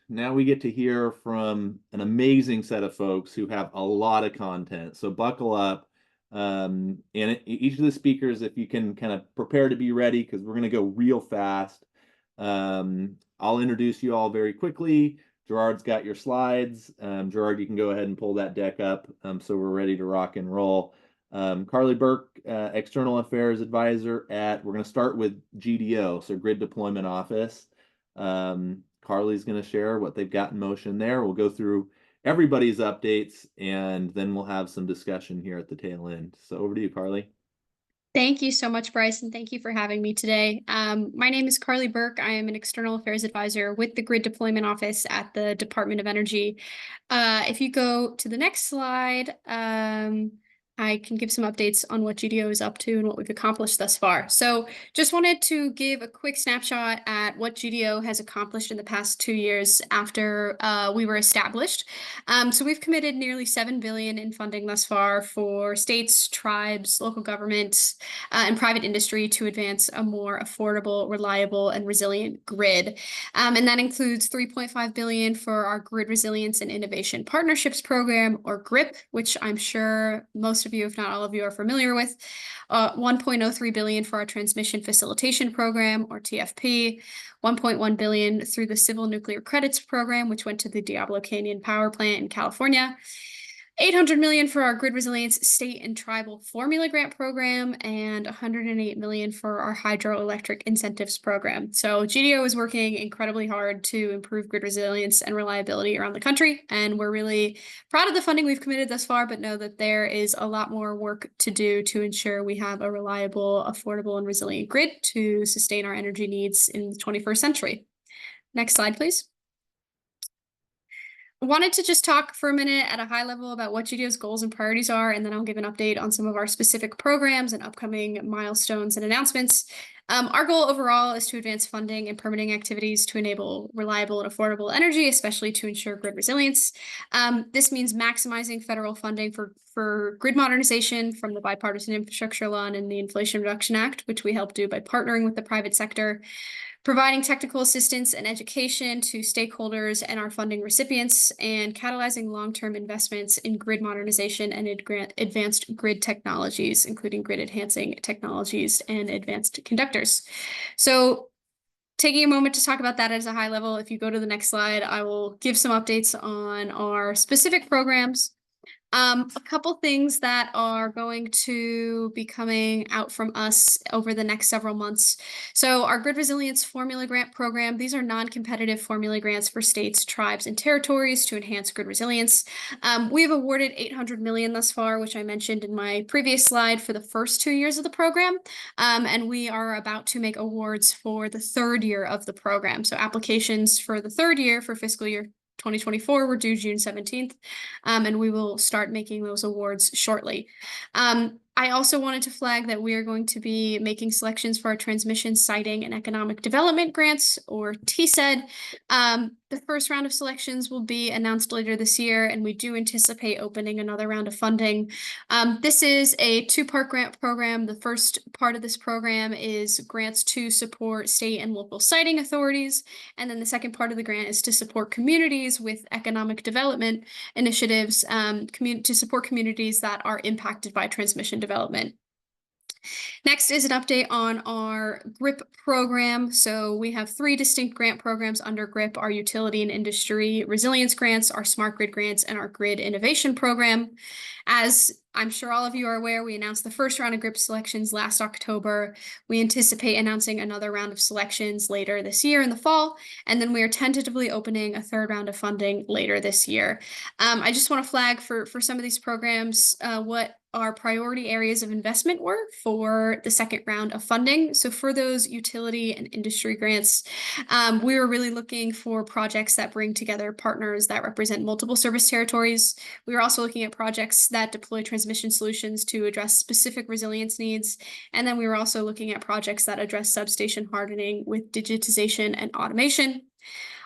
Now we get to hear from an amazing set of folks who have a lot of content. So buckle up. Each of the speakers, if you can kind of prepare to be ready, because we're going to go real fast. I'll introduce you all very quickly. Gerard's got your slides. Gerard, you can go ahead and pull that deck up so we're ready to rock and roll. Carly Burke, External Affairs Advisor we're going to start with GDO, so Grid Deployment Office. Carly's going to share what they've got in motion there. We'll go through everybody's updates, and then we'll have some discussion here at the tail end. So over to you, Carly. Thank you so much, Bryce, and thank you for having me today. My name is Carly Burke. I am an External Affairs Advisor with the Grid Deployment Office at the Department of Energy. If you go to the next slide, I can give some updates on what GDO is up to and what we've accomplished thus far. So just wanted to give a quick snapshot at what GDO has accomplished in the past 2 years after we were established. So we've committed nearly $7 billion in funding thus far for states, tribes, local governments, and private industry to advance a more affordable, reliable, and resilient grid. And that includes $3.5 billion for our Grid Resilience and Innovation Partnerships Program, or GRIP, which I'm sure most of you, if not all of you, are familiar with. $1.03 billion for our Transmission Facilitation Program, or TFP. $1.1 billion through the Civil Nuclear Credits Program, which went to the Diablo Canyon Power Plant in California. $800 million for our Grid Resilience State and Tribal Formula Grant Program, and $108 million for our Hydroelectric Incentives Program. So GDO is working incredibly hard to improve grid resilience and reliability around the country, and we're really proud of the funding we've committed thus far, but know that there is a lot more work to do to ensure we have a reliable, affordable, and resilient grid to sustain our energy needs in the 21st century. Next slide, please. Wanted to just talk for a minute at a high level about what GDO's goals and priorities are, and then I'll give an update on some of our specific programs and upcoming milestones and announcements. Our goal overall is to advance funding and permitting activities to enable reliable and affordable energy, especially to ensure grid resilience. This means maximizing federal funding for grid modernization from the Bipartisan Infrastructure Law and the Inflation Reduction Act, which we help do by partnering with the private sector, providing technical assistance and education to stakeholders and our funding recipients, and catalyzing long-term investments in grid modernization and advanced grid technologies, including grid-enhancing technologies and advanced conductors. So taking a moment to talk about that as a high level, if you go to the next slide, I will give some updates on our specific programs. A couple things that are going to be coming out from us over the next several months. So our Grid Resilience Formula Grant Program, these are non-competitive formula grants for states, tribes, and territories to enhance grid resilience. We've awarded $800 million thus far, which I mentioned in my previous slide, for the first 2 years of the program. And we are about to make awards for the third year of the program. So applications for the third year for fiscal year 2024 were due June 17th, and we will start making those awards shortly. I also wanted to flag that we are going to be making selections for our Transmission, Siting, and Economic Development Grants, or TSED. The first round of selections will be announced later this year, and we do anticipate opening another round of funding. This is a 2-part grant program. The first part of this program is grants to support state and local siting authorities, and then the second part of the grant is to support communities with economic development initiatives, to support communities that are impacted by transmission development. Next is an update on our GRIP program. So we have 3 distinct grant programs under GRIP: our Utility and Industry Resilience Grants, our Smart Grid Grants, and our Grid Innovation Program. As I'm sure all of you are aware, we announced the first round of GRIP selections last October. We anticipate announcing another round of selections later this year in the fall, and then we are tentatively opening a third round of funding later this year. I just want to flag for some of these programs what our priority areas of investment were for the second round of funding. So for those utility and industry grants, we were really looking for projects that bring together partners that represent multiple service territories. We were also looking at projects that deploy transmission solutions to address specific resilience needs. And then we were also looking at projects that address substation hardening with digitization and automation.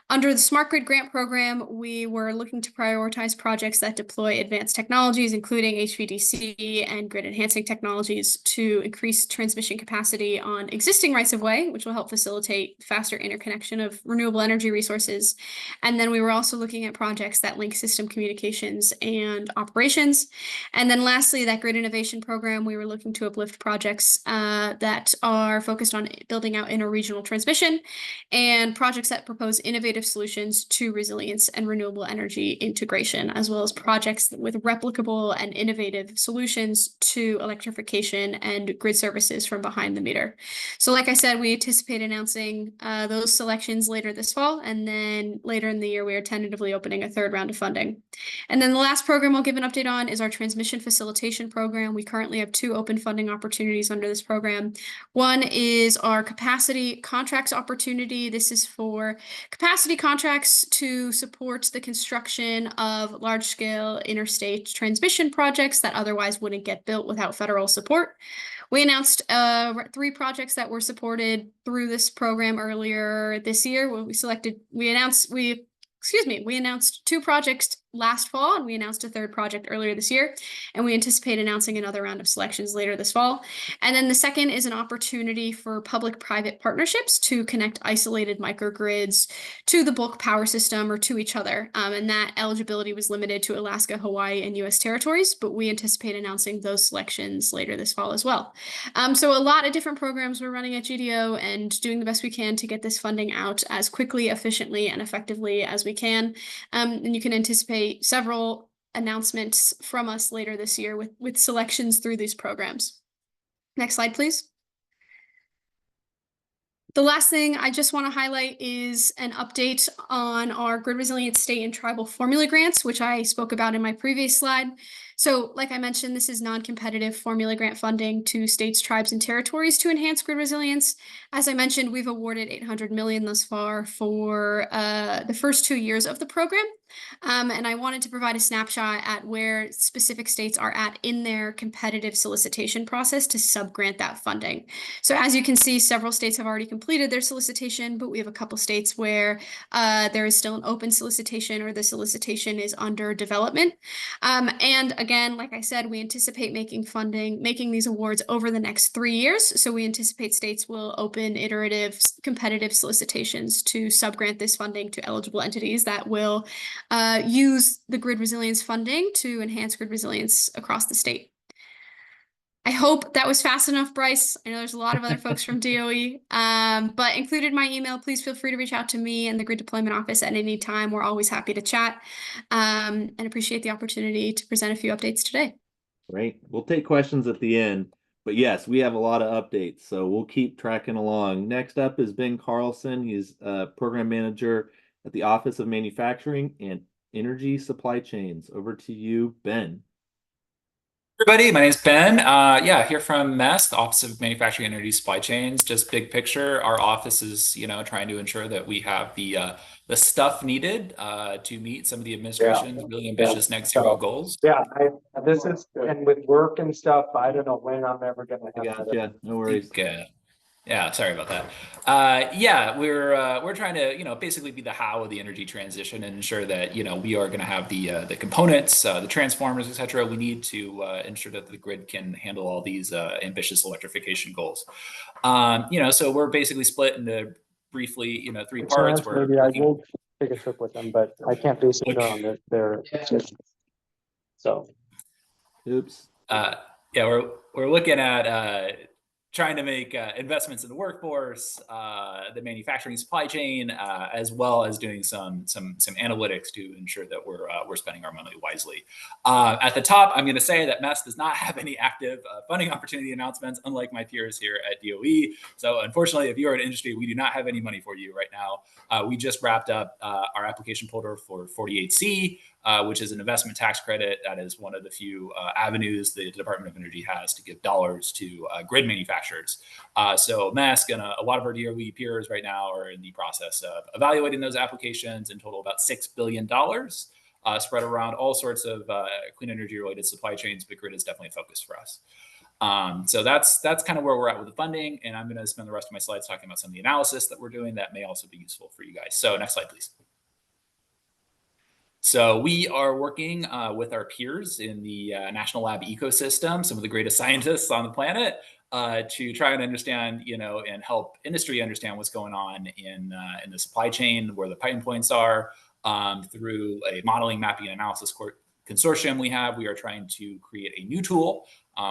Under the Smart Grid Grant Program, we were looking to prioritize projects that deploy advanced technologies, including HVDC and grid enhancing technologies to increase transmission capacity on existing rights-of-way, which will help facilitate faster interconnection of renewable energy resources. And then we were also looking at projects that link system communications and operations. And then lastly, that Grid Innovation Program, we were looking to uplift projects that are focused on building out interregional transmission and projects that propose innovative solutions to resilience and renewable energy integration, as well as projects with replicable and innovative solutions to electrification and grid services from behind the meter. So like I said, we anticipate announcing those selections later this fall, and then later in the year, we are tentatively opening a third round of funding. And then the last program I'll give an update on is our transmission facilitation program. We currently have 2 open funding opportunities under this program. One is our capacity contracts opportunity. This is for capacity contracts to support the construction of large-scale interstate transmission projects that otherwise wouldn't get built without federal support. We announced 3 projects that were supported through this program earlier this year. We announced 2 projects last fall, and we announced a 3rd project earlier this year, and we anticipate announcing another round of selections later this fall. And then the second is an opportunity for public-private partnerships to connect isolated microgrids to the bulk power system or to each other. And that eligibility was limited to Alaska, Hawaii, and U.S. territories, but we anticipate announcing those selections later this fall as well. So a lot of different programs we're running at GDO and doing the best we can to get this funding out as quickly, efficiently, and effectively as we can. And you can anticipate several announcements from us later this year with selections through these programs. Next slide, please. The last thing I just want to highlight is an update on our Grid Resilient State and Tribal Formula Grants, which I spoke about in my previous slide. So like I mentioned, this is non-competitive formula grant funding to states, tribes, and territories to enhance grid resilience. As I mentioned, we've awarded $800 million thus far for the first 2 years of the program. And I wanted to provide a snapshot at where specific states are at in their competitive solicitation process to subgrant that funding. So as you can see, several states have already completed their solicitation, but we have a couple states where there is still an open solicitation or the solicitation is under development. And again, like I said, we anticipate making these awards over the next 3 years. So we anticipate states will open iterative competitive solicitations to subgrant this funding to eligible entities that will use the grid resilience funding to enhance grid resilience across the state. I hope that was fast enough, Bryce. I know there's a lot of other folks from DOE, but included my email. Please feel free to reach out to me and the Grid Deployment Office at any time. We're always happy to chat and appreciate the opportunity to present a few updates today. Great. We'll take questions at the end, but yes, we have a lot of updates, so we'll keep tracking along. Next up is Ben Carlson. He's a program manager at the Office of Manufacturing and Energy Supply Chains. Over to you, Ben. Everybody, my name's Ben. Here from MESC, the Office of Manufacturing and Energy Supply Chains. Just big picture, our office is, trying to ensure that we have the stuff needed to meet some of the administration's really ambitious net zero goals. And with work and stuff, I don't know when I'm ever gonna have that. Yeah, no worries. Yeah, sorry about that. We're trying to, basically be the how of the energy transition and ensure that, we are going to have the components, the transformers, etc. we need to ensure that the grid can handle all these ambitious electrification goals. So we're basically split into briefly, 3 parts. Maybe I will take a trip with them, but I can't base it on their so. Oops. We're looking at trying to make investments in the workforce, the manufacturing supply chain, as well as doing some analytics to ensure that we're spending our money wisely. At the top, I'm going to say that MESC does not have any active funding opportunity announcements, unlike my peers here at DOE. So unfortunately, if you are in industry, we do not have any money for you right now. We just wrapped up our application folder for 48C, which is an investment tax credit. That is one of the few avenues the Department of Energy has to give dollars to grid manufacturers. So MESC and a lot of our DOE peers right now are in the process of evaluating those applications, in total about $6 billion spread around all sorts of clean energy related supply chains, but grid is definitely a focus for us. So that's kind of where we're at with the funding. And I'm going to spend the rest of my slides talking about some of the analysis that we're doing that may also be useful for you guys. So next slide, please. So we are working with our peers in the national lab ecosystem, some of the greatest scientists on the planet, to try and understand, and help industry understand what's going on in the supply chain, where the pain points are, through a modeling, mapping, and analysis consortium we are trying to create a new tool,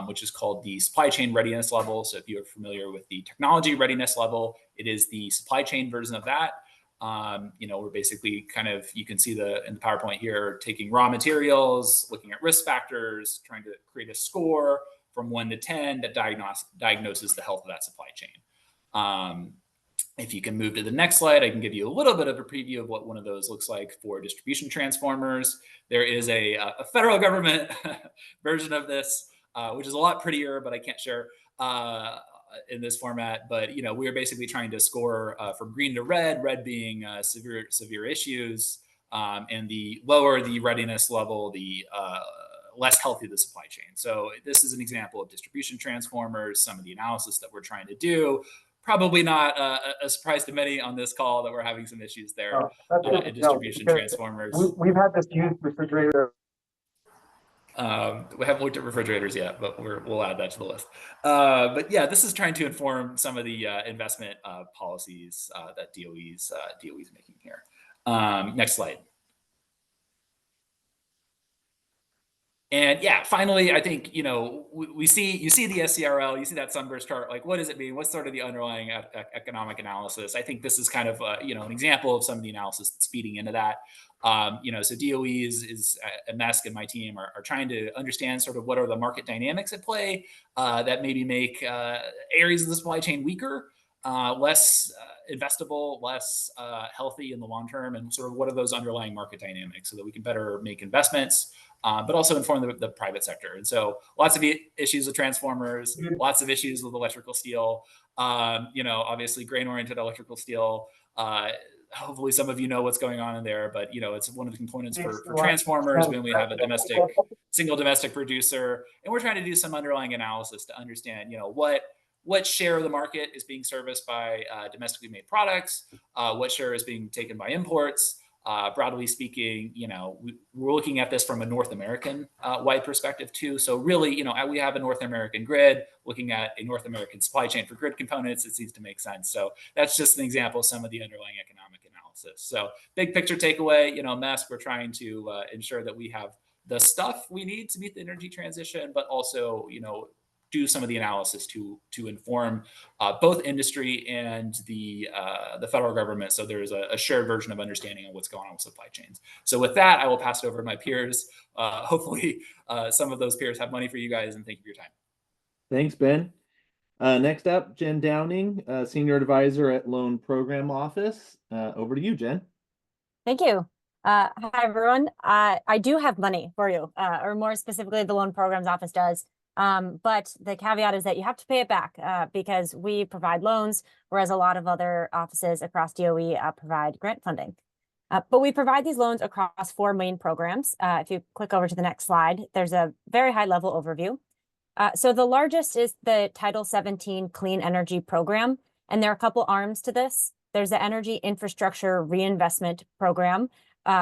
which is called the supply chain readiness level. So if you're familiar with the technology readiness level, it is the supply chain version of that. We're basically you can see in the PowerPoint here, taking raw materials, looking at risk factors, trying to create a score from 1 to 10 that diagnoses the health of that supply chain. If you can move to the next slide, I can give you a little bit of a preview of what one of those looks like for distribution transformers. There is a federal government version of this, which is a lot prettier, but I can't share in this format. But we are basically trying to score from green to red being severe issues, and the lower the readiness level, the less healthy the supply chain. So this is an example of distribution transformers, some of the analysis that we're trying to do. Probably not a surprise to many on this call that we're having some issues there in distribution transformers. We've had this used refrigerator. We haven't looked at refrigerators yet, but we'll add that to the list. But yeah, this is trying to inform some of the investment policies that DOE's making here. Next slide. And yeah, finally, I think, you see the SCRL, you see that sunburst chart, like what does it mean? What's sort of the underlying economic analysis? I think this is kind of, an example of some of the analysis that's feeding into that. So DOE is MESC and my team are trying to understand sort of what are the market dynamics at play that maybe make areas of the supply chain weaker, less investable, less healthy in the long term, and sort of what are those underlying market dynamics so that we can better make investments, but also inform the private sector. And so lots of issues with transformers, lots of issues with electrical steel, obviously grain-oriented electrical steel. Hopefully some of you know what's going on in there, but it's one of the components for transformers when we have a single domestic producer. And we're trying to do some underlying analysis to understand, what share of the market is being serviced by domestically made products, what share is being taken by imports. Broadly speaking, we're looking at this from a North American wide perspective too. So really, we have a North American grid, looking at a North American supply chain for grid components, it seems to make sense. So that's just an example of some of the underlying economic analysis. So big picture takeaway, MESC, we're trying to ensure that we have the stuff we need to meet the energy transition, but also, do some of the analysis to inform both industry and the federal government. So there's a shared version of understanding of what's going on with supply chains. So with that, I will pass it over to my peers. Hopefully some of those peers have money for you guys, and thank you for your time. Thanks, Ben. Next up, Jen Downing, Senior Advisor at Loan Program Office. Over to you, Jen. Thank you. Hi, everyone. I do have money for you, or more specifically, the Loan Programs Office does. But the caveat is that you have to pay it back because we provide loans, whereas a lot of other offices across DOE provide grant funding. But we provide these loans across 4 main programs. If you click over to the next slide, there's a very high level overview. So the largest is the Title 17 Clean Energy Program, and there are a couple arms to this. There's the Energy Infrastructure Reinvestment Program,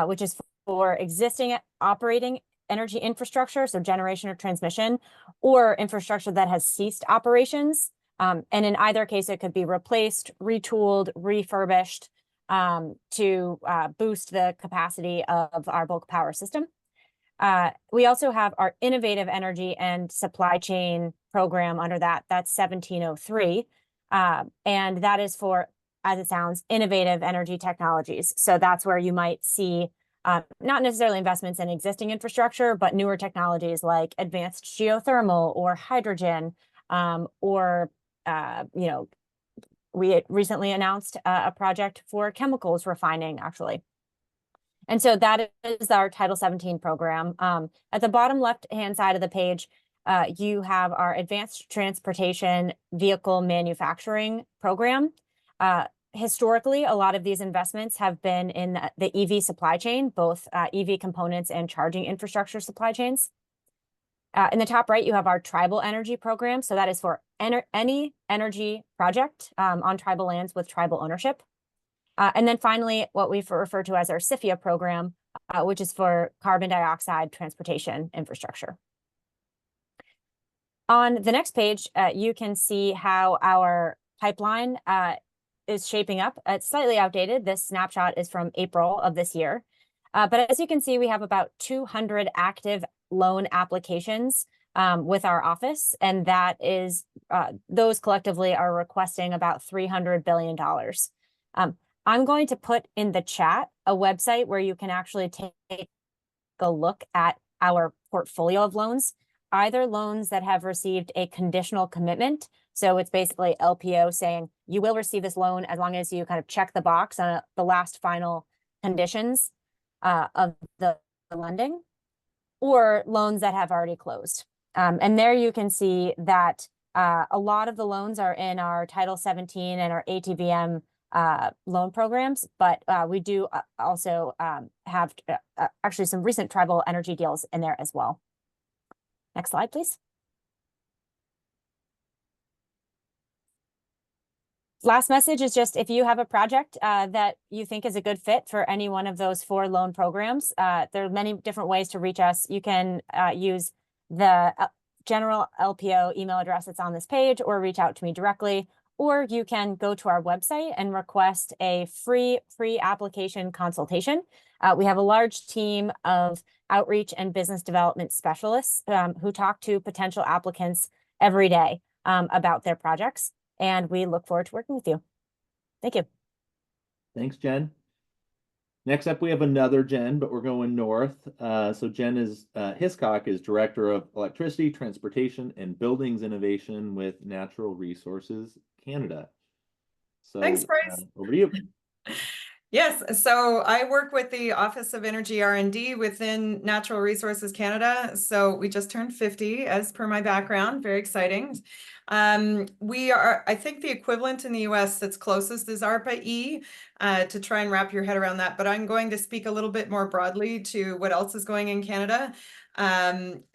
which is for existing operating energy infrastructure, so generation or transmission, or infrastructure that has ceased operations. And in either case, it could be replaced, retooled, refurbished to boost the capacity of our bulk power system. We also have our Innovative Energy and Supply Chain Program under that. That's 1703. And that is for, as it sounds, innovative energy technologies. So that's where you might see not necessarily investments in existing infrastructure, but newer technologies like advanced geothermal or hydrogen, or, we recently announced a project for chemicals refining, actually. And so that is our Title 17 program. At the bottom left-hand side of the page, you have our Advanced Transportation Vehicle Manufacturing Program. Historically, a lot of these investments have been in the EV supply chain, both EV components and charging infrastructure supply chains. In the top right, you have our tribal energy program. So that is for any energy project on tribal lands with tribal ownership. And then finally, what we refer to as our CIFIA program, which is for carbon dioxide transportation infrastructure. On the next page, you can see how our pipeline is shaping up. It's slightly outdated. This snapshot is from April of this year. But as you can see, we have about 200 active loan applications with our office, and that is, those collectively are requesting about $300 billion. I'm going to put in the chat a website where you can actually take a look at our portfolio of loans, either loans that have received a conditional commitment. So it's basically LPO saying you will receive this loan as long as you kind of check the box on the last final conditions of the lending, or loans that have already closed. And there you can see that a lot of the loans are in our Title 17 and our ATVM loan programs, but we do also have actually some recent tribal energy deals in there as well. Next slide, please. Last message is just if you have a project that you think is a good fit for any one of those 4 loan programs, there are many different ways to reach us. You can use the general LPO email address that's on this page, or reach out to me directly, or you can go to our website and request a free application consultation. We have a large team of outreach and business development specialists who talk to potential applicants every day about their projects. And we look forward to working with you. Thank you. Thanks, Jen. Next up, we have another Jen, but we're going north. So Jen Hiscock is Director of Electricity, Transportation, and Buildings Innovation with Natural Resources Canada. So, thanks, Bryce. Over to you. Yes, so I work with the Office of Energy R&D within Natural Resources Canada. So we just turned 50 as per my background, very exciting. We are, I think the equivalent in the US that's closest is ARPA-E, to try and wrap your head around that. But I'm going to speak a little bit more broadly to what else is going in Canada.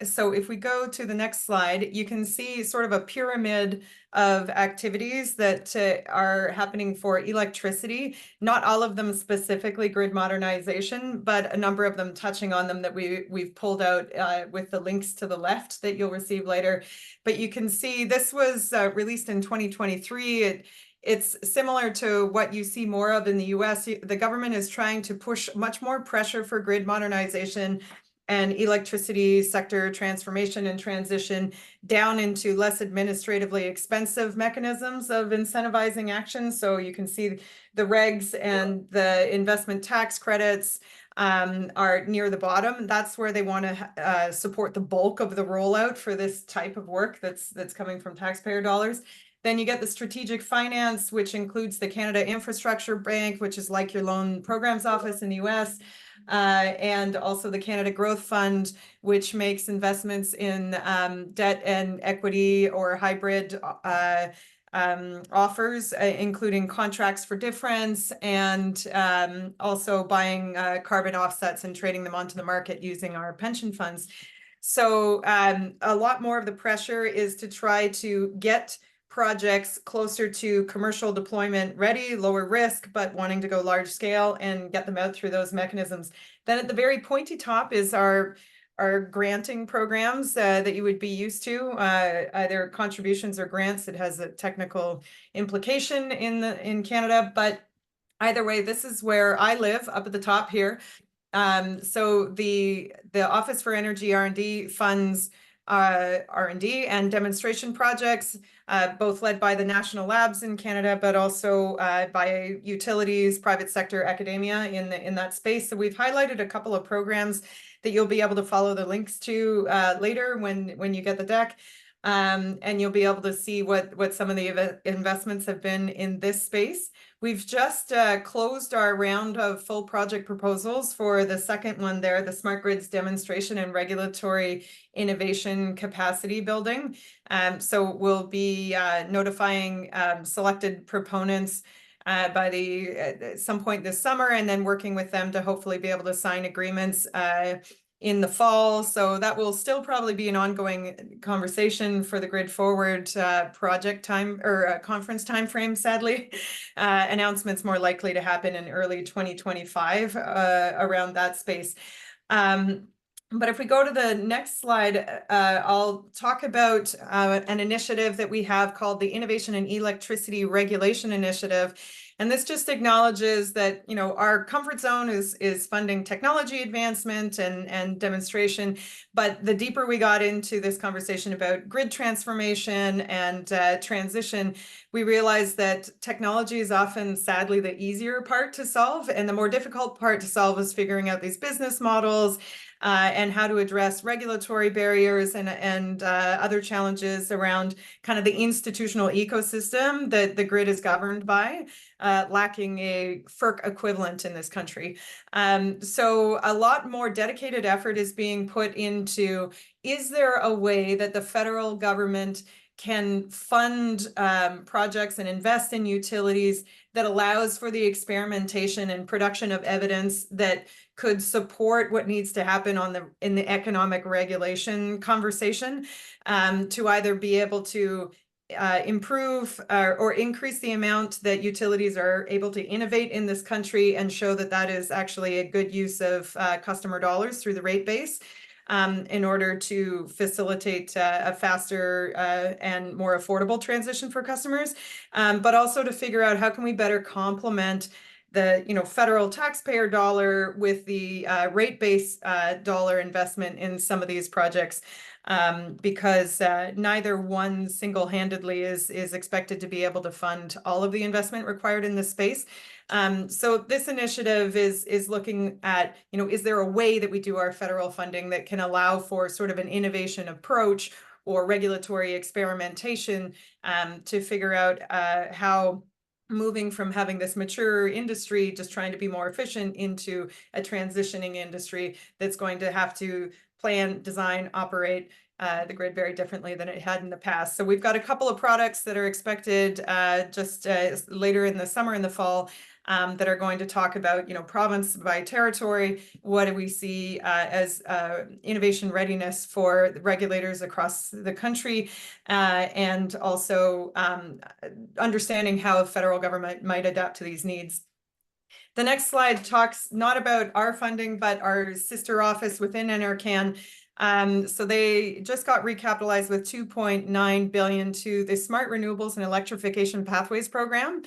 So if we go to the next slide, you can see sort of a pyramid of activities that are happening for electricity, not all of them specifically grid modernization, but a number of them touching on them that we've pulled out with the links to the left that you'll receive later. But you can see this was released in 2023. It's similar to what you see more of in the US. The government is trying to push much more pressure for grid modernization and electricity sector transformation and transition down into less administratively expensive mechanisms of incentivizing action. So you can see the regs and the investment tax credits are near the bottom. That's where they want to support the bulk of the rollout for this type of work that's coming from taxpayer dollars. Then you get the strategic finance, which includes the Canada Infrastructure Bank, which is like your loan programs office in the US. And also the Canada Growth Fund, which makes investments in debt and equity or hybrid offers, including contracts for difference, and also buying carbon offsets and trading them onto the market using our pension funds. So a lot more of the pressure is to try to get projects closer to commercial deployment ready, lower risk, but wanting to go large scale and get them out through those mechanisms. Then at the very pointy top is our granting programs that you would be used to, either contributions or grants. It has a technical implication in Canada, but either way, this is where I live, up at the top here. So the Office for Energy R&D funds R&D and demonstration projects, both led by the national labs in Canada, but also by utilities, private sector, academia in that space. So we've highlighted a couple of programs that you'll be able to follow the links to later when you get the deck. And you'll be able to see what some of the investments have been in this space. We've just closed our round of full project proposals for the second one there, the Smart Grids Demonstration and Regulatory Innovation Capacity Building. So we'll be notifying selected proponents by some point this summer, and then working with them to hopefully be able to sign agreements in the fall. So that will still probably be an ongoing conversation for the Grid Forward project time or conference timeframe, sadly. Announcements more likely to happen in early 2025 around that space. But if we go to the next slide, I'll talk about an initiative that we have called the Innovation in Electricity Regulation Initiative. And this just acknowledges that, you know, our comfort zone is funding technology advancement and demonstration. But the deeper we got into this conversation about grid transformation and transition, we realized that technology is often, sadly, the easier part to solve. And the more difficult part to solve is figuring out these business models and how to address regulatory barriers and other challenges around kind of the institutional ecosystem that the grid is governed by, lacking a FERC equivalent in this country. So a lot more dedicated effort is being put into, is there a way that the federal government can fund projects and invest in utilities that allows for the experimentation and production of evidence that could support what needs to happen in the economic regulation conversation, to either be able to improve or increase the amount that utilities are able to innovate in this country and show that that is actually a good use of customer dollars through the rate base, in order to facilitate a faster and more affordable transition for customers, but also to figure out how can we better complement the federal taxpayer dollar with the rate base dollar investment in some of these projects, because neither one single-handedly is expected to be able to fund all of the investment required in this space. So this initiative is looking at, is there a way that we do our federal funding that can allow for sort of an innovation approach or regulatory experimentation, to figure out how moving from having this mature industry just trying to be more efficient into a transitioning industry that's going to have to plan, design, operate the grid very differently than it had in the past. So we've got a couple of products that are expected just later in the summer and the fall, that are going to talk about, province by territory, what do we see as innovation readiness for the regulators across the country, and also understanding how a federal government might adapt to these needs. The next slide talks not about our funding, but our sister office within NRCan. So they just got recapitalized with $2.9 billion to the Smart Renewables and Electrification Pathways Program.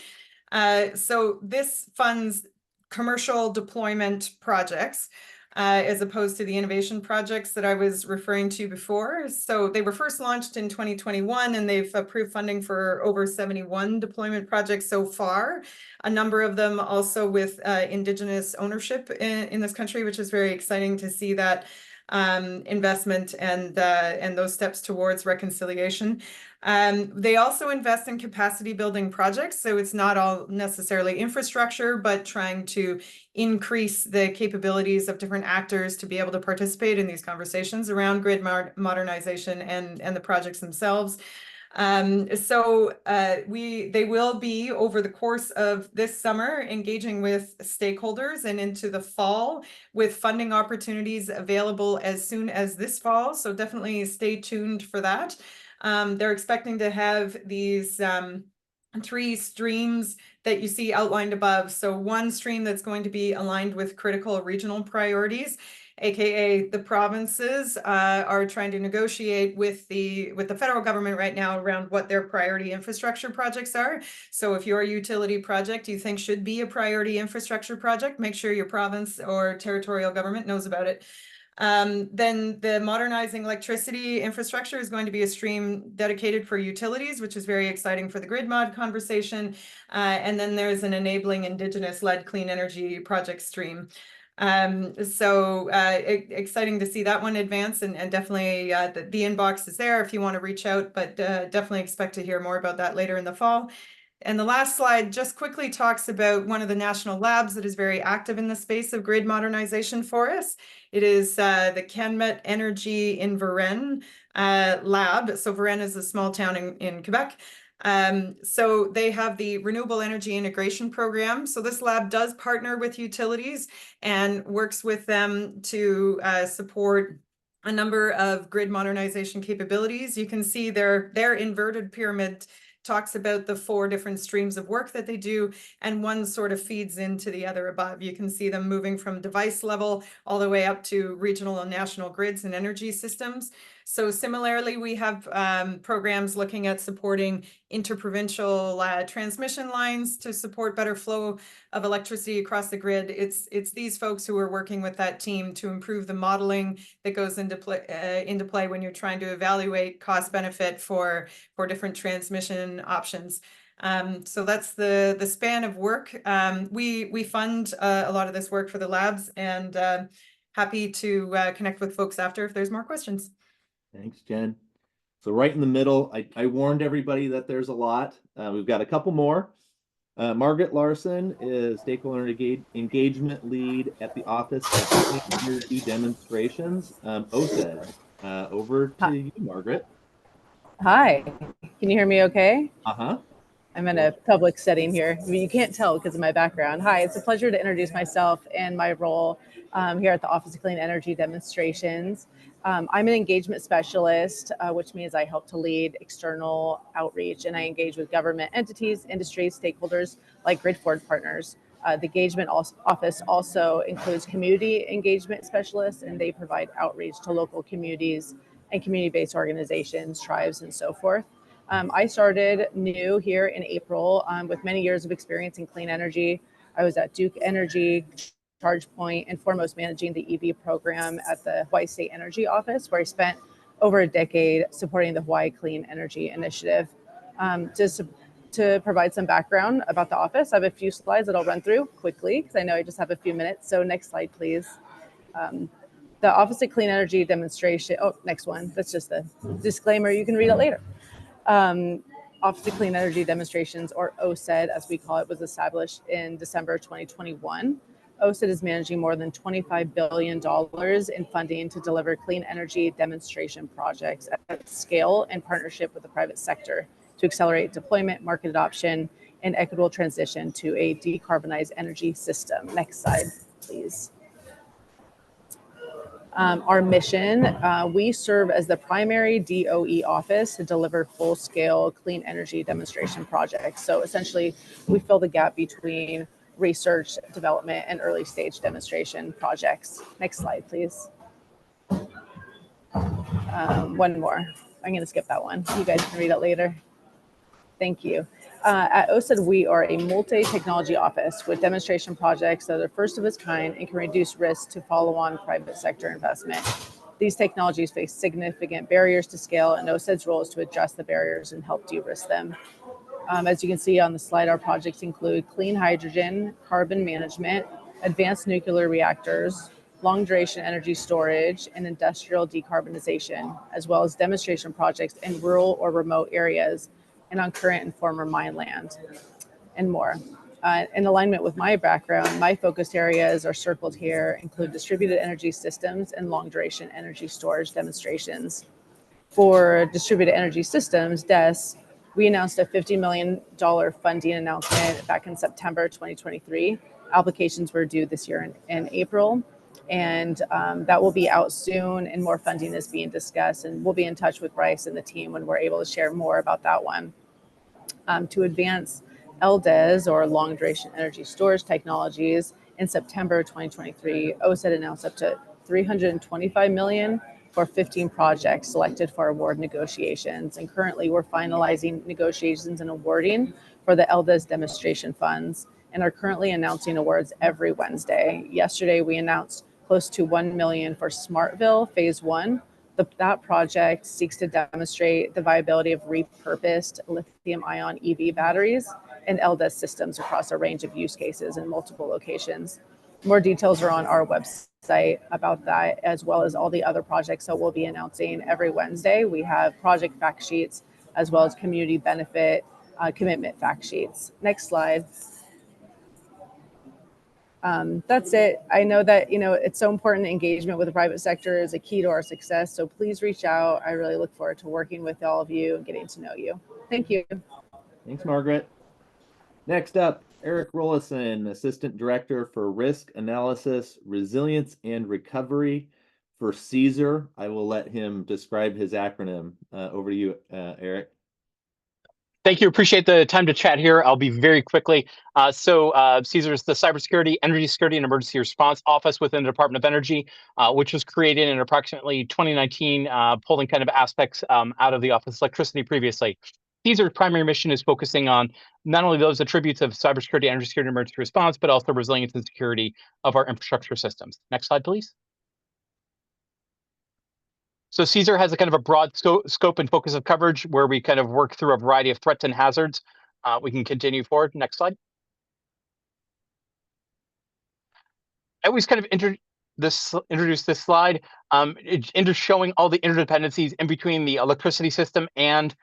So this funds commercial deployment projects, as opposed to the innovation projects that I was referring to before. So they were first launched in 2021, and they've approved funding for over 71 deployment projects so far. A number of them also with Indigenous ownership in this country, which is very exciting to see that investment and those steps towards reconciliation. They also invest in capacity building projects. So it's not all necessarily infrastructure, but trying to increase the capabilities of different actors to be able to participate in these conversations around grid modernization and the projects themselves. So they will be, over the course of this summer, engaging with stakeholders, and into the fall with funding opportunities available as soon as this fall. So definitely stay tuned for that. They're expecting to have these 3 streams that you see outlined above. So one stream that's going to be aligned with critical regional priorities, aka the provinces are trying to negotiate with the federal government right now around what their priority infrastructure projects are. So if your utility project you think should be a priority infrastructure project, make sure your province or territorial government knows about it. Then the modernizing electricity infrastructure is going to be a stream dedicated for utilities, which is very exciting for the grid mod conversation. And then there's an enabling Indigenous-led clean energy project stream. So exciting to see that one advance, and definitely the inbox is there if you want to reach out, but definitely expect to hear more about that later in the fall. And the last slide just quickly talks about one of the national labs that is very active in the space of grid modernization for us. It is the CanMet Energy in Varennes lab. So Varennes is a small town in Quebec. So they have the Renewable Energy Integration Program. So this lab does partner with utilities and works with them to support a number of grid modernization capabilities. You can see their inverted pyramid talks about the 4 different streams of work that they do, and one sort of feeds into the other above. You can see them moving from device level all the way up to regional and national grids and energy systems. So similarly, we have programs looking at supporting interprovincial transmission lines to support better flow of electricity across the grid. It's these folks who are working with that team to improve the modeling that goes into play when you're trying to evaluate cost benefit for different transmission options. So that's the span of work. We fund a lot of this work for the labs, and happy to connect with folks after if there's more questions. Thanks, Jen. So right in the middle, I warned everybody that there's a lot. We've got a couple more. Margaret Larson is Stakeholder Engagement Lead at the Office of Energy Demonstrations, OSED. Over to you, Margaret. Hi, can you hear me okay? Uh-huh. I'm in a public setting here. I mean, you can't tell because of my background. Hi, it's a pleasure to introduce myself and my role here at the Office of Clean Energy Demonstrations. I'm an engagement specialist, which means I help to lead external outreach, and I engage with government entities, industry, stakeholders like grid forward partners. The engagement office also includes community engagement specialists, and they provide outreach to local communities and community-based organizations, tribes, and so forth. I started new here in April with many years of experience in clean energy. I was at Duke Energy, ChargePoint, and foremost managing the EV program at the Hawaii State Energy Office, where I spent over a decade supporting the Hawaii Clean Energy Initiative. Just to provide some background about the office, I have a few slides that I'll run through quickly because I know I just have a few minutes. So next slide, please. The Office of Clean Energy Demonstration, oh, next one. That's just the disclaimer. You can read it later. Office of Clean Energy Demonstrations, or OSED, as we call it, was established in December 2021. OSED is managing more than $25 billion in funding to deliver clean energy demonstration projects at scale in partnership with the private sector to accelerate deployment, market adoption, and equitable transition to a decarbonized energy system. Next slide, please. Our mission, we serve as the primary DOE office to deliver full-scale clean energy demonstration projects. So essentially, we fill the gap between research, development, and early stage demonstration projects. Next slide, please. One more. I'm going to skip that one. You guys can read it later. Thank you. At OSED, we are a multi-technology office with demonstration projects that are first of its kind and can reduce risk to follow-on private sector investment. These technologies face significant barriers to scale, and OSED's role is to address the barriers and help de-risk them. As you can see on the slide, our projects include clean hydrogen, carbon management, advanced nuclear reactors, long-duration energy storage, and industrial decarbonization, as well as demonstration projects in rural or remote areas and on current and former mine land, and more. In alignment with my background, my focused areas are circled here, include distributed energy systems and long-duration energy storage demonstrations. For distributed energy systems, DES, we announced a $50 million funding announcement back in September 2023. Applications were due this year in April, and that will be out soon, and more funding is being discussed, and we'll be in touch with Bryce and the team when we're able to share more about that one. To advance LDES, or long duration energy storage technologies, in September 2023, OSED announced up to $325 million for 15 projects selected for award negotiations. And currently we're finalizing negotiations and awarding for the LDES demonstration funds, and are currently announcing awards every Wednesday. Yesterday, we announced close to $1 million for Smartville Phase 1. That project seeks to demonstrate the viability of repurposed lithium-ion EV batteries and LDES systems across a range of use cases in multiple locations. More details are on our website about that, as well as all the other projects that we'll be announcing every Wednesday. We have project fact sheets, as well as community benefit commitment fact sheets. Next slide. That's it. I know that, it's so important. Engagement with the private sector is a key to our success. So please reach out. I really look forward to working with all of you and getting to know you. Thank you. Thanks, Margaret. Next up, Eric Rollison, Assistant Director for Risk Analysis, Resilience, and Recovery for CESER. I will let him describe his acronym. Over to you, Eric. Thank you. Appreciate the time to chat here. I'll be very quickly. CESER is the Cybersecurity, Energy Security, and Emergency Response Office within the Department of Energy, which was created in approximately 2019, pulling kind of aspects out of the Office of Electricity previously. CESER's primary mission is focusing on not only those attributes of cybersecurity, energy security, and emergency response, but also resilience and security of our infrastructure systems. Next slide, please. So CESER has a kind of a broad scope and focus of coverage where we kind of work through a variety of threats and hazards. We can continue forward. Next slide. I always kind of introduce this slide, showing all the interdependencies in between the electricity system and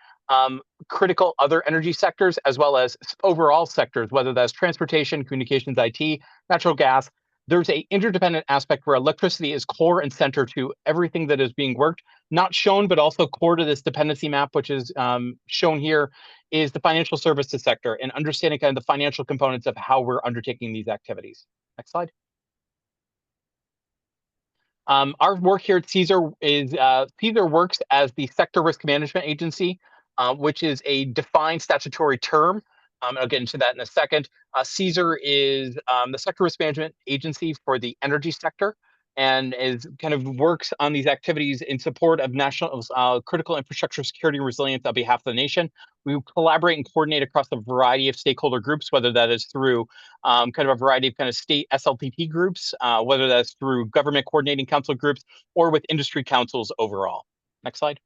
critical other energy sectors, as well as overall sectors, whether that's transportation, communications, IT, natural gas. There's an interdependent aspect where electricity is core and center to everything that is being worked, not shown, but also core to this dependency map, which is shown here, is the financial services sector and understanding kind of the financial components of how we're undertaking these activities. Next slide. Our work here at CESER is CESER works as the Sector Risk Management Agency, which is a defined statutory term. I'll get into that in a second. CESER is the Sector Risk Management Agency for the energy sector and is kind of works on these activities in support of national critical infrastructure security and resilience on behalf of the nation. We collaborate and coordinate across a variety of stakeholder groups, whether that is through kind of a variety of kind of state SLPP groups, whether that's through government coordinating council groups, or with industry councils overall. Next slide.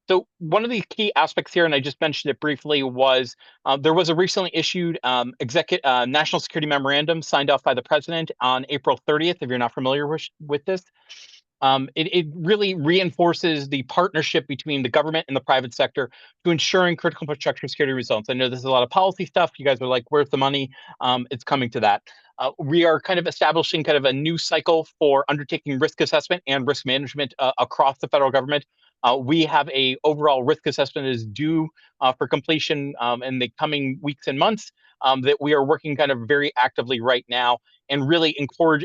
So one of the key aspects here, and I just mentioned it briefly, was there was a recently issued national security memorandum signed off by the president on April 30th, if you're not familiar with this. It really reinforces the partnership between the government and the private sector to ensuring critical infrastructure security results. I know this is a lot of policy stuff. You guys are like, where's the money? It's coming to that. We are kind of establishing kind of a new cycle for undertaking risk assessment and risk management across the federal government. We have a overall risk assessment is due for completion in the coming weeks and months that we are working kind of very actively right now and really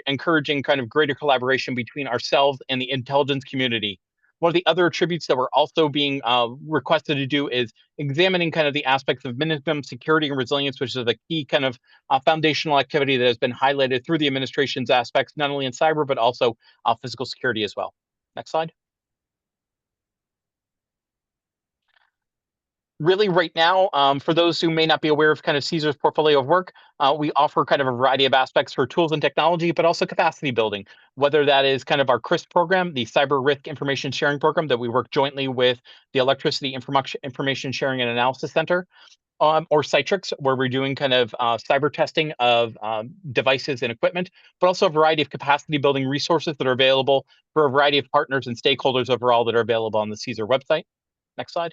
encouraging kind of greater collaboration between ourselves and the intelligence community. One of the other attributes that we're also being requested to do is examining kind of the aspects of minimum security and resilience, which is a key kind of foundational activity that has been highlighted through the administration's aspects, not only in cyber, but also physical security as well. Next slide. Really right now, for those who may not be aware of kind of CESER's portfolio of work, we offer kind of a variety of aspects for tools and technology, but also capacity building, whether that is kind of our CRISP program, the Cyber Risk Information Sharing Program that we work jointly with the Electricity Information Sharing and Analysis Center, or Citrix, where we're doing kind of cyber testing of devices and equipment, but also a variety of capacity building resources that are available for a variety of partners and stakeholders overall that are available on the CESER website. Next slide.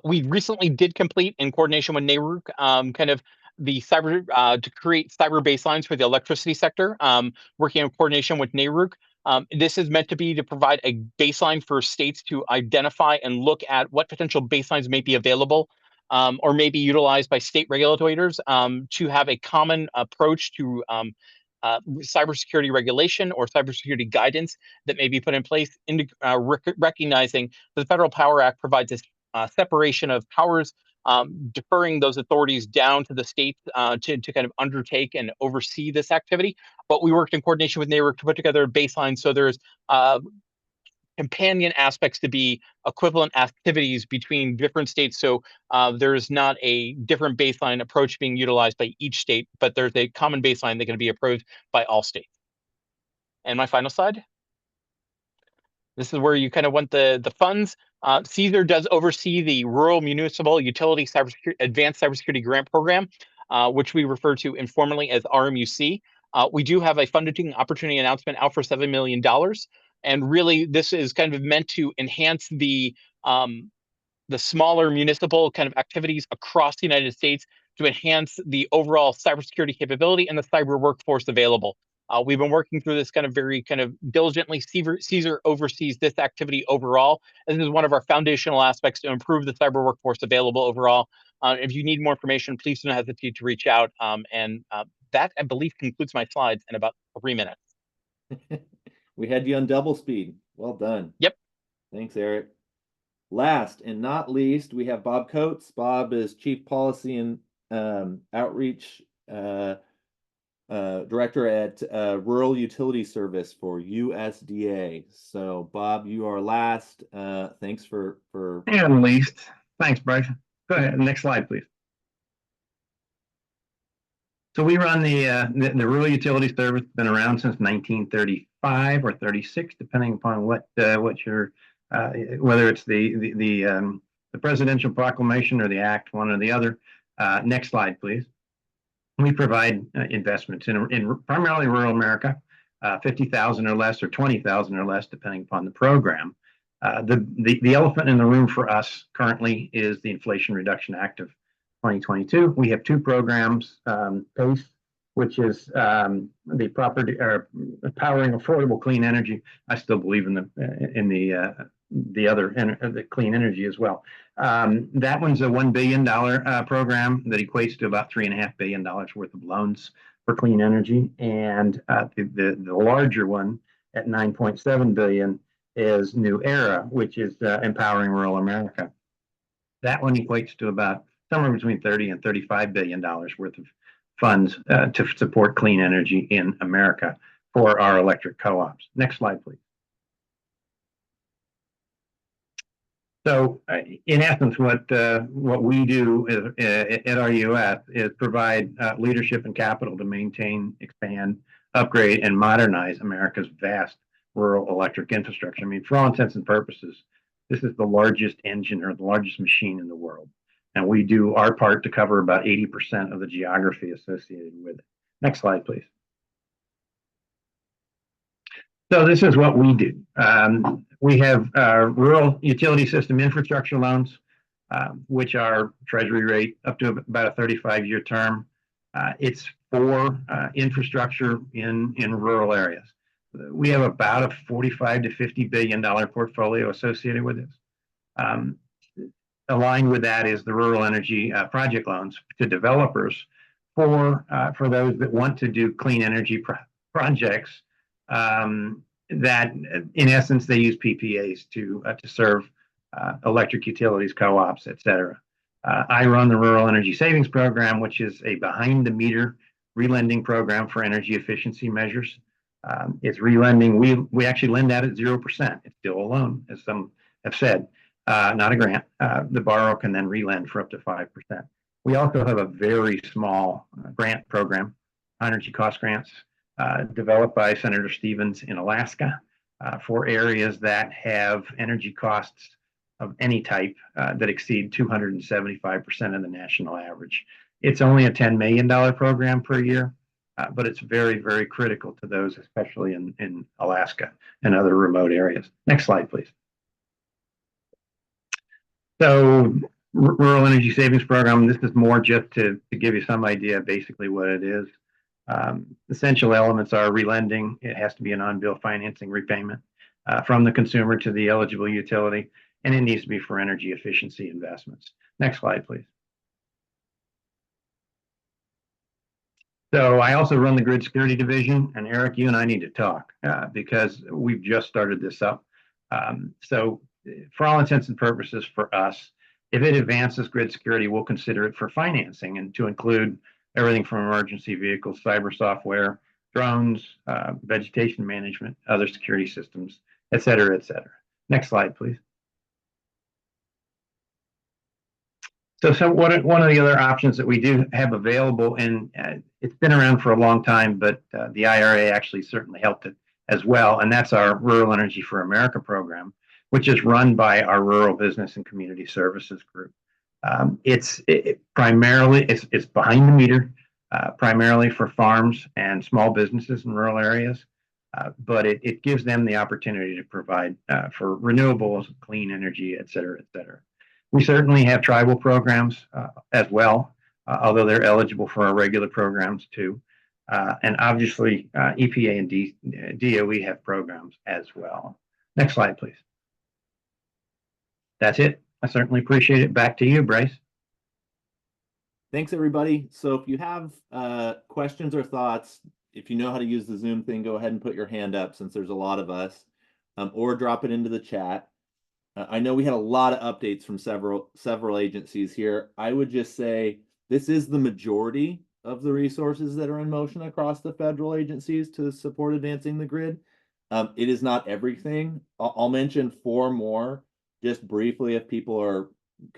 We recently did complete, in coordination with NARUC, kind of the cyber to create cyber baselines for the electricity sector, working in coordination with NARUC. This is meant to be to provide a baseline for states to identify and look at what potential baselines may be available or may be utilized by state regulators to have a common approach to cybersecurity regulation or cybersecurity guidance that may be put in place, recognizing that the Federal Power Act provides this separation of powers, deferring those authorities down to the states to kind of undertake and oversee this activity. But we worked in coordination with NARUC to put together a baseline so there's companion aspects to be equivalent activities between different states. So there's not a different baseline approach being utilized by each state, but there's a common baseline that can be approved by all states. And my final slide. This is where you kind of want the funds. CESER does oversee the Rural Municipal Utility Advanced Cybersecurity Grant Program, which we refer to informally as RMUC. We do have a funding opportunity announcement out for $7 million. And really, this is kind of meant to enhance the smaller municipal kind of activities across the United States to enhance the overall cybersecurity capability and the cyber workforce available. We've been working through this kind of very kind of diligently. CESER oversees this activity overall. And this is one of our foundational aspects to improve the cyber workforce available overall. If you need more information, please don't hesitate to reach out. That, I believe, concludes my slides in about 3 minutes. We had you on double speed. Well done. Yep. Thanks, Eric. Last and not least, we have Bob Coates. Bob is Chief Policy and Outreach Director at Rural Utility Service for USDA. So, Bob, you are last. Thanks for and least. Thanks, Bryce. Go ahead. Next slide, please. So we run the Rural Utility Service. Been around since 1935 or 36, depending upon what your whether it's the presidential proclamation or the act, one or the other. Next slide, please. We provide investments in primarily rural America, 50,000 or less, or 20,000 or less, depending upon the program. The elephant in the room for us currently is the Inflation Reduction Act of 2022. We have 2 programs, PACE, which is the property or powering affordable clean energy. I still believe in the other the clean energy as well. That one's a $1 billion program that equates to about $3.5 billion worth of loans for clean energy, and the larger one at $9.7 billion is New Era, which is empowering rural America. That one equates to about somewhere between $30 and $35 billion worth of funds to support clean energy in America for our electric co-ops. Next slide, please. So, in essence, what we do at RUS is provide leadership and capital to maintain, expand, upgrade, and modernize America's vast rural electric infrastructure. I mean, for all intents and purposes, this is the largest engine or the largest machine in the world. And we do our part to cover about 80% of the geography associated with it. Next slide, please. So this is what we do. We have rural utility system infrastructure loans, which are treasury rate up to about a 35-year term. It's for infrastructure in rural areas. We have about a $45 to $50 billion portfolio associated with this. Aligned with that is the rural energy project loans to developers for those that want to do clean energy projects that, in essence, they use PPAs to serve electric utilities, co-ops, et cetera. I run the Rural Energy Savings Program, which is a behind-the-meter relending program for energy efficiency measures. It's relending. We actually lend out at 0%. It's still a loan, as some have said. Not a grant. The borrower can then relend for up to 5%. We also have a very small grant program, energy cost grants, developed by Senator Stevens in Alaska for areas that have energy costs of any type that exceed 275% of the national average. It's only a $10 million program per year, but it's very, very critical to those, especially in Alaska and other remote areas. Next slide, please. So, Rural Energy Savings Program, this is more just to give you some idea of basically what it is. Essential elements are relending. It has to be an on-bill financing repayment from the consumer to the eligible utility, and it needs to be for energy efficiency investments. Next slide, please. So I also run the Grid Security Division, and Eric, you and I need to talk because we've just started this up. So for all intents and purposes for us, if it advances grid security, we'll consider it for financing and to include everything from emergency vehicles, cyber software, drones, vegetation management, other security systems, et cetera, et cetera. Next slide, please. So one of the other options that we do have available, and it's been around for a long time, but the IRA actually certainly helped it as well, and that's our Rural Energy for America program, which is run by our Rural Business and Community Services group. It's primarily behind the meter, primarily for farms and small businesses in rural areas, but it gives them the opportunity to provide for renewables, clean energy, et cetera, et cetera. We certainly have tribal programs as well, although they're eligible for our regular programs too. And obviously, EPA and DOE have programs as well. Next slide, please. That's it. I certainly appreciate it. Back to you, Bryce. Thanks, everybody. So if you have questions or thoughts, if you know how to use the Zoom thing, go ahead and put your hand up since there's a lot of us, or drop it into the chat. I know we had a lot of updates from several agencies here. I would just say this is the majority of the resources that are in motion across the federal agencies to support advancing the grid. It is not everything. I'll mention 4 more just briefly if people are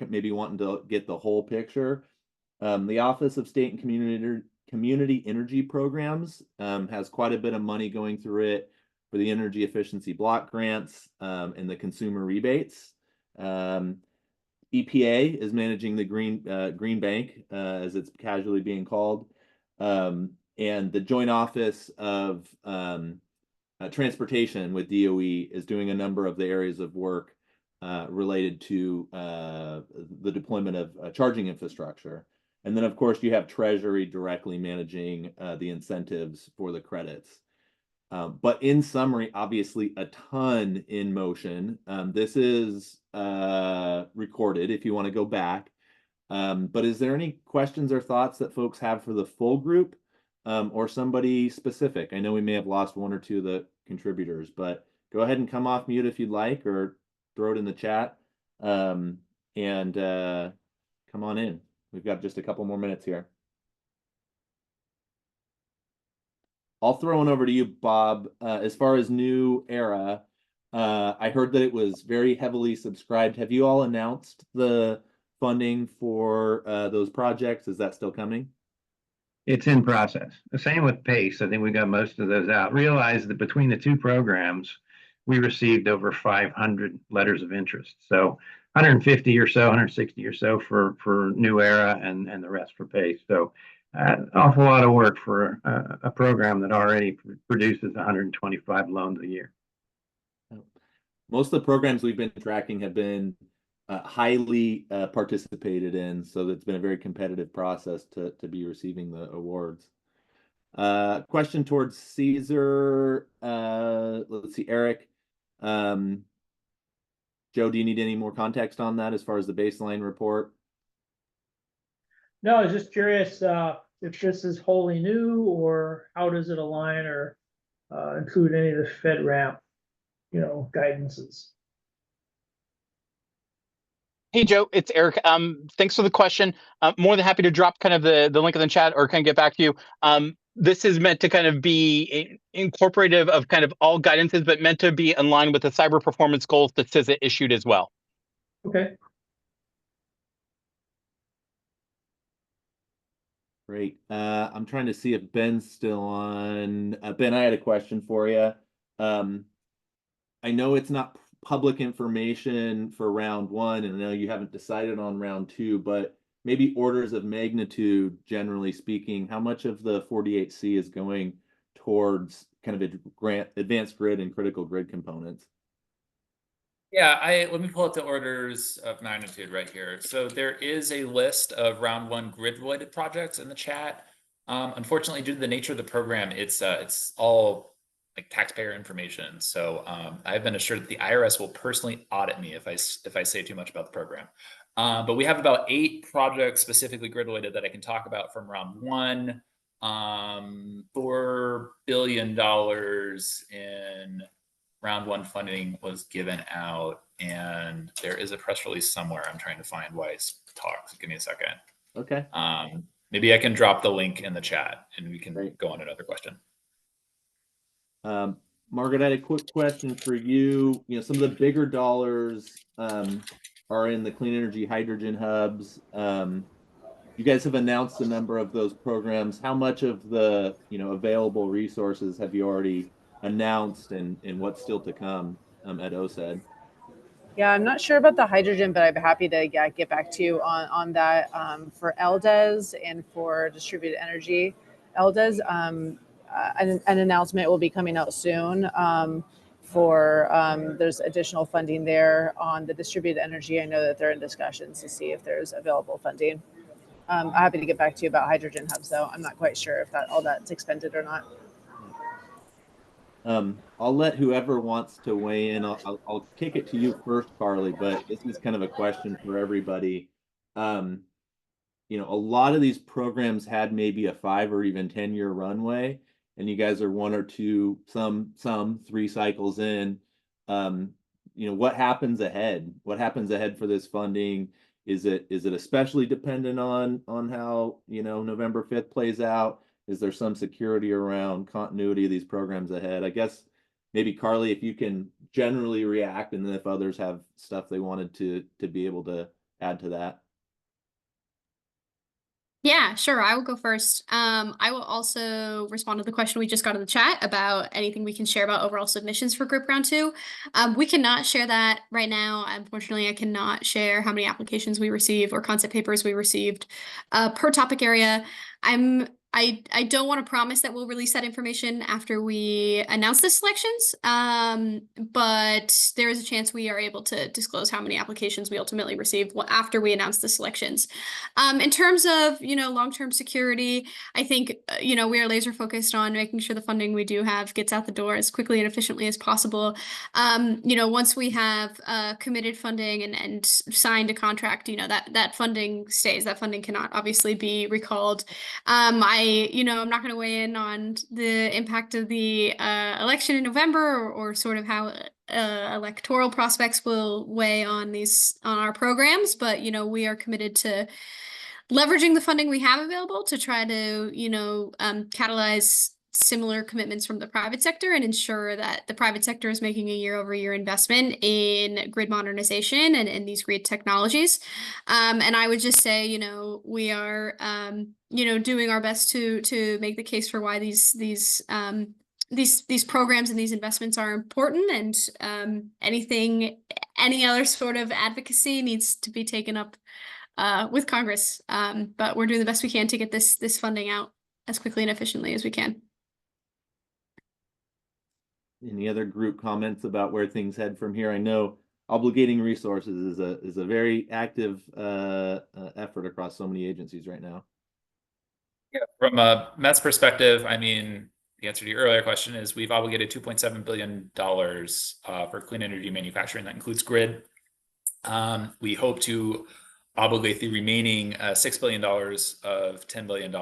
maybe wanting to get the whole picture. The Office of State and Community Energy Programs has quite a bit of money going through it for the energy efficiency block grants and the consumer rebates. EPA is managing the Green Bank, as it's casually being called. And the Joint Office of Transportation with DOE is doing a number of the areas of work related to the deployment of charging infrastructure. And then, of course, you have Treasury directly managing the incentives for the credits. But in summary, obviously, a ton in motion. This is recorded if you want to go back. But is there any questions or thoughts that folks have for the full group or somebody specific? I know we may have lost 1 or 2 of the contributors, but go ahead and come off mute if you'd like, or throw it in the chat, and come on in. We've got just a couple more minutes here. I'll throw one over to you, Bob. As far as New Era, I heard that it was very heavily subscribed. Have you all announced the funding for those projects? Is that still coming? It's in process. The same with PACE. I think we got most of those out. Realize that between the 2 programs, we received over 500 letters of interest. So 150 or so, 160 or so for New Era and the rest for PACE. So an awful lot of work for a program that already produces 125 loans a year. Most of the programs we've been tracking have been highly participated in, so it's been a very competitive process to be receiving the awards. Question towards CESER. Let's see, Eric. Joe, do you need any more context on that as far as the baseline report? No, I was just curious if this is wholly new, or how does it align or include any of the FedRAMP, guidances? Hey, Joe, it's Eric. Thanks for the question. More than happy to drop kind of the link in the chat or kind of get back to you. This is meant to kind of be incorporative of kind of all guidances, but meant to be in line with the cyber performance goals that CESER issued as well. Okay. Great. I'm trying to see if Ben's still on. Ben, I had a question for you. I know it's not public information for round 1, and I know you haven't decided on round 2, but maybe orders of magnitude, generally speaking, how much of the 48C is going towards kind of advanced grid and critical grid components? Yeah, let me pull up the orders of magnitude right here. So there is a list of round 1 grid-related projects in the chat. Unfortunately, due to the nature of the program, it's all like taxpayer information. So I've been assured that the IRS will personally audit me if I say too much about the program. But we have about 8 projects specifically grid-related that I can talk about from round 1. $4 billion in round 1 funding was given out, and there is a press release somewhere. I'm trying to find why it's talked. Give me a second. Okay. Maybe I can drop the link in the chat and we can go on to another question. Margaret, I had a quick question for you. Some of the bigger dollars are in the clean energy hydrogen hubs. You guys have announced a number of those programs. How much of the available resources have you already announced, and what's still to come at OSED? Yeah, I'm not sure about the hydrogen, but I'd be happy to get back to you on that. For LDES and for distributed energy, LDES, an announcement will be coming out soon. There's additional funding there. On the distributed energy, I know that they're in discussions to see if there's available funding. I'm happy to get back to you about hydrogen hubs, though. I'm not quite sure if all that's expended or not. I'll let whoever wants to weigh in. I'll kick it to you first, Carly, but this is kind of a question for everybody. You know, a lot of these programs had maybe a 5 or even 10-year runway, and you guys are 1 or 2, some 3 cycles in. You know, what happens ahead? What happens ahead for this funding? Is it especially dependent on how, you know, November 5th plays out? Is there some security around continuity of these programs ahead? I guess maybe Carly, if you can generally react, and then if others have stuff they wanted to be able to add to that. Yeah, sure. I will go first. I will also respond to the question we just got in the chat about anything we can share about overall submissions for Group Round 2. We cannot share that right now. Unfortunately, I cannot share how many applications we received or concept papers we received per topic area. I don't want to promise that we'll release that information after we announce the selections, but there is a chance we are able to disclose how many applications we ultimately received after we announce the selections. In terms of, you know, long-term security, I think, you know, we are laser focused on making sure the funding we do have gets out the door as quickly and efficiently as possible. You know, once we have committed funding and signed a contract, you know, that funding stays. That funding cannot obviously be recalled. You know, I'm not going to weigh in on the impact of the election in November or sort of how electoral prospects will weigh on our programs, but you know, we are committed to leveraging the funding we have available to try to, you know, catalyze similar commitments from the private sector and ensure that the private sector is making a year-over-year investment in grid modernization and in these grid technologies. And I would just say, you know, we are, you know, doing our best to make the case for why these programs and these investments are important, and any other sort of advocacy needs to be taken up with Congress. But we're doing the best we can to get this funding out as quickly and efficiently as we can. Any other group comments about where things head from here? I know obligating resources is a very active effort across so many agencies right now. Yeah, from a MESC perspective, I mean, the answer to your earlier question is we've obligated $2.7 billion for clean energy manufacturing. That includes grid. We hope to obligate the remaining $6 billion of $10 billion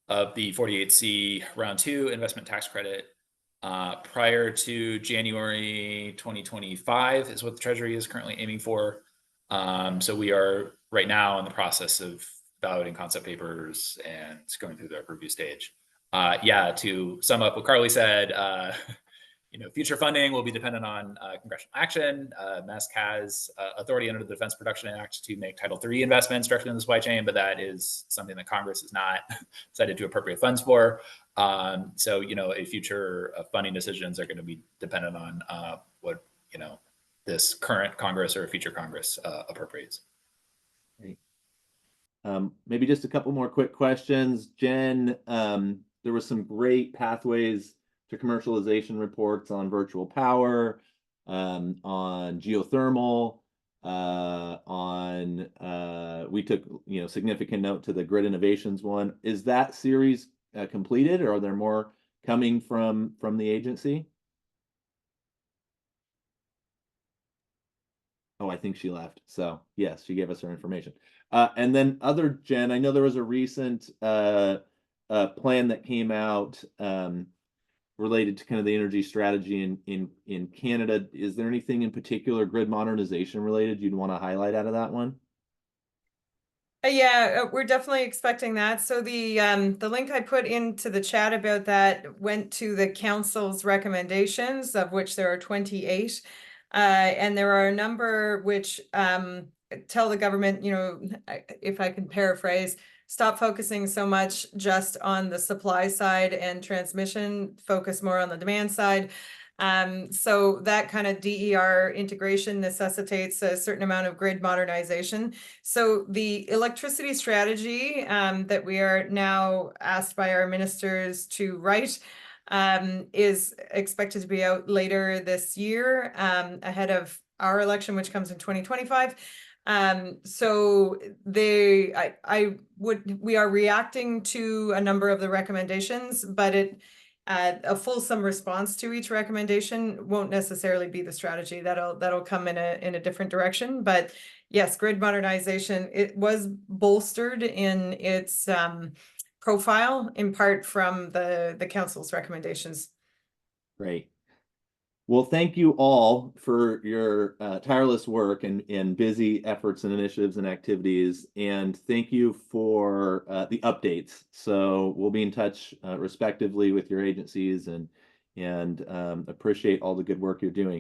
of the 48C Round 2 investment tax credit prior to January 2025 is what the Treasury is currently aiming for. So we are right now in the process of evaluating concept papers and going through the review stage. Yeah, to sum up what Carly said, you know, future funding will be dependent on congressional action. MESC has authority under the Defense Production Act to make Title III investments directly in the supply chain, but that is something that Congress has not decided to appropriate funds for. So, you know, future funding decisions are going to be dependent on what, you know, this current Congress or a future Congress appropriates. Great. Maybe just a couple more quick questions. Jen, there was some great pathways to commercialization reports on virtual power, on geothermal, we took, you know, significant note to the grid innovations one. Is that series completed, or are there more coming from the agency? Oh, I think she left. So yes, she gave us her information. And then Jen, I know there was a recent plan that came out related to kind of the energy strategy in Canada. Is there anything in particular grid modernization related you'd want to highlight out of that one? Yeah, we're definitely expecting that. So the link I put into the chat about that went to the council's recommendations, of which there are 28. And there are a number which tell the government, you know, if I can paraphrase, stop focusing so much just on the supply side and transmission, focus more on the demand side. So that kind of DER integration necessitates a certain amount of grid modernization. So the electricity strategy that we are now asked by our ministers to write is expected to be out later this year, ahead of our election, which comes in 2025. So we are reacting to a number of the recommendations, but a fulsome response to each recommendation won't necessarily be the strategy. That'll come in a different direction. But yes, grid modernization, it was bolstered in its profile in part from the council's recommendations. Great. Well, thank you all for your tireless work and busy efforts and initiatives and activities. And thank you for the updates. So we'll be in touch respectively with your agencies and appreciate all the good work you're doing.